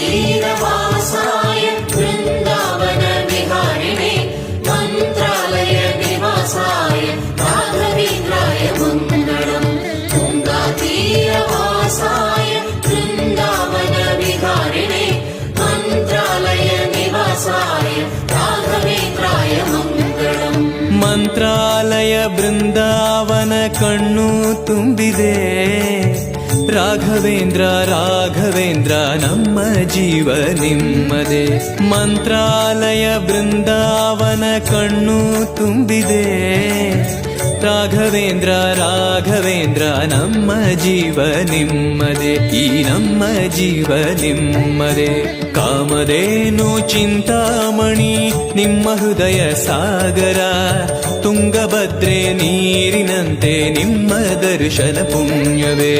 तीरवासाय वृन्दावन विहारिणे मन्त्रालय निवासाय राघवेन्द्राय मङ्गलम् तुङ्गातीरवासाय वृन्दावन विहारिणे मन्त्रालय निवासाय राघवेन्द्राय मङ्गलम् ಮಂತ್ರಾಲಯ ಬೃಂದಾವನ ಕಣ್ಣು ತುಂಬಿದೆ ರಾಘವೇಂದ್ರ ರಾಘವೇಂದ್ರ ನಮ್ಮ ಜೀವ ನಿಮ್ಮದೆ ಮಂತ್ರಾಲಯ ಬೃಂದಾವನ ಕಣ್ಣು ತುಂಬಿದೆ ರಾಘವೇಂದ್ರ ರಾಘವೇಂದ್ರ ನಮ್ಮ ಜೀವ ನಿಮ್ಮದೆ ಈ ನಮ್ಮ ಜೀವ ನಿಮ್ಮದೆ ಕಾಮಧೇನು ಚಿಂತಾಮಣಿ ನಿಮ್ಮ ಹೃದಯ ಸಾಗರ ತುಂಗಭದ್ರೆ ನೀರಿನಂತೆ ನಿಮ್ಮ ದರ್ಶನ ಪುಣ್ಯವೇ